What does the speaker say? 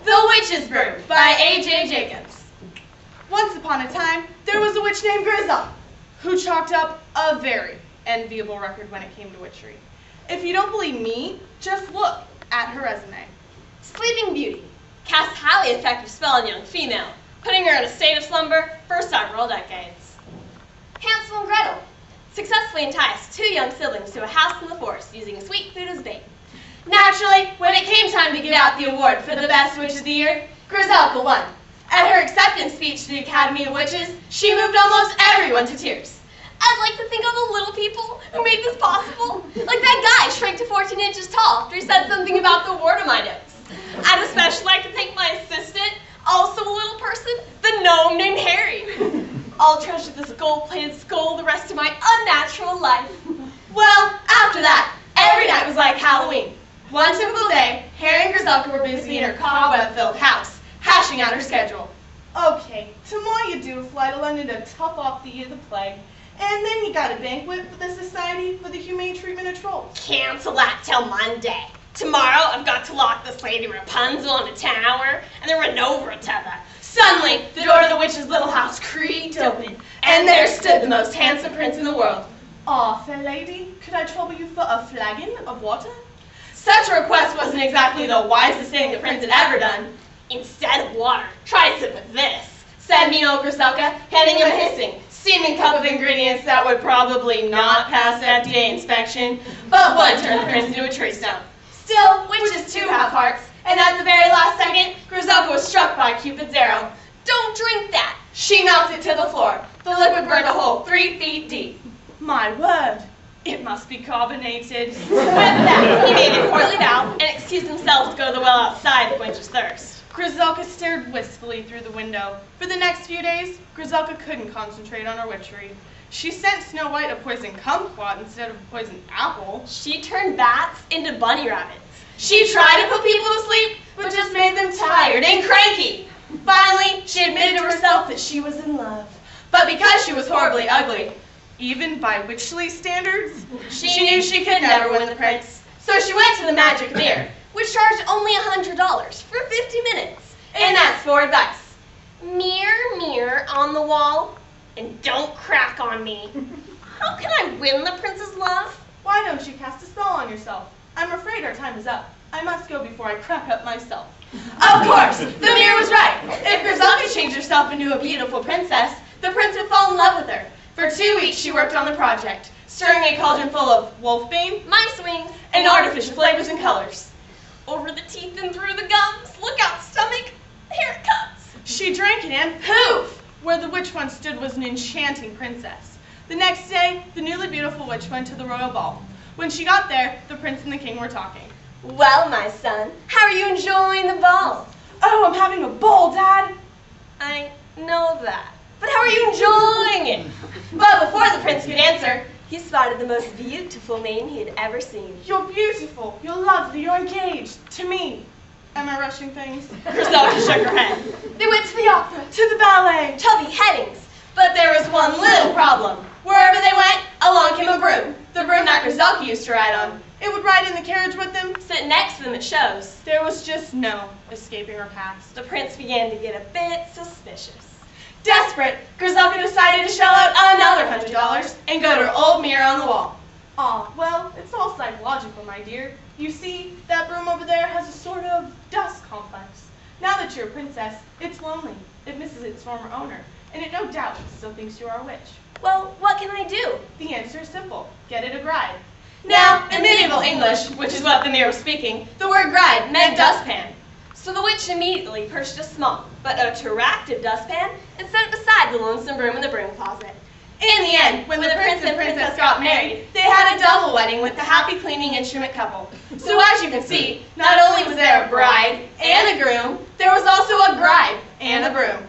The Witch's Broom by A.J. Jacobs. Once upon a time, there was a witch named Grizel, who chalked up a very enviable record when it came to witchery. If you don't believe me, just look at her resume. Sleeping Beauty. Cast highly effective spell on young female, putting her in a state of slumber for several decades. Hansel and Gretel. Successfully enticed two young siblings to a house in the forest using sweet food as bait. Naturally, when it came time to give out the award for the best witch of the year, Griselka won. At her acceptance speech to the Academy of Witches, she moved almost everyone to tears. I'd like to think of the little people who made this possible. Like that guy shrank to 14 inches tall after he said something about the award on my notes. I'd especially like to thank my assistant, also a little person, the gnome named Harry. I'll treasure this gold-plated skull the rest of my unnatural life. Well, after that, every night was like Halloween. One typical day, Harry and Griselka were busy in her cobweb-filled house, hashing out her schedule. Okay, tomorrow you do a flight to London to top off the year of the plague, and then you got a banquet for the Society for the Humane Treatment of Trolls. Cancel that till Monday. Tomorrow, I've got to lock this Lady Rapunzel in a tower, and then run over it to her. Suddenly, the door to the witch's little house creaked open, and there stood the most handsome prince in the world. Ah, fair lady, could I trouble you for a flagon of water? Such a request wasn't exactly the wisest thing the prince had ever done. Instead of water, try a sip of this, said mean old Griselka, handing him a hissing, steaming cup of ingredients that would probably not pass FDA inspection, but would turn the prince into a tree stump. Still, witches too have hearts, and at the very last second, Griselka was struck by Cupid's arrow. Don't drink that! She melted to the floor. The liquid burned a hole 3 feet deep. My word, it must be carbonated. With that, he made a courtly bow and excused himself to go to the well outside to quench his thirst. Griselka stared wistfully through the window. For the next few days, Griselka couldn't concentrate on her witchery. She sent Snow White a poison kumquat instead of a poison apple. She turned bats into bunny rabbits. She tried to put people to sleep, but just made them tired and cranky. Finally, she admitted to herself that she was in love. But because she was horribly ugly, Even by witchly standards, she knew she could never win the prince. So she went to the magic mirror, which charged only $100 for 50 minutes, and asked for advice. Mirror, mirror on the wall, and don't crack on me. How can I win the prince's love? why don't you cast a spell on yourself? I'm afraid our time is up. I must go before I crack up myself. Of course, the mirror was right. If Griselka changed herself into a beautiful princess, the prince would fall in love with her. For 2 weeks, she worked on the project, stirring a cauldron full of wolfbane, mice wings, and artificial flavors and colors. Over the teeth and through the gums, look out stomach, here it comes. She drank it and poof! Where the witch once stood was an enchanting princess. The next day, the newly beautiful witch went to the royal ball. When she got there, the prince and the king were talking. Well, my son, how are you enjoying the ball? Oh, I'm having a ball, Dad! I know that. But how are you enjoying it? But before the prince could answer, he spotted the most beautiful maiden he had ever seen. You're beautiful, you're lovely, you're engaged. To me. Am I rushing things? Griselka shook her head. They went to the opera, To the ballet! to beheadings. But there was one little problem. Wherever they went, along came a broom. The broom that Griselka used to ride on. It would ride in the carriage with them. Sit next to them at shows. There was just no escaping her past. The prince began to get a bit suspicious. Desperate, Griselka decided to shell out another $100 and go to her old mirror on the wall. Ah, well, it's all psychological, my dear. You see, that broom over there has a sort of dust complex. Now that you're a princess, it's lonely. It misses its former owner, and it no doubt still thinks you are a witch. Well, what can I do? The answer is simple. Get it a bride. Now, in medieval English, which is what the mirror was speaking, the word bride meant dustpan. So the witch immediately purchased a small but attractive dustpan and set it beside the lonesome broom in the broom closet. In the end, when the prince and princess got married, they had a double wedding with the happy cleaning instrument couple. So as you can see, not only was there a bride and a groom, there was also a bride and a broom.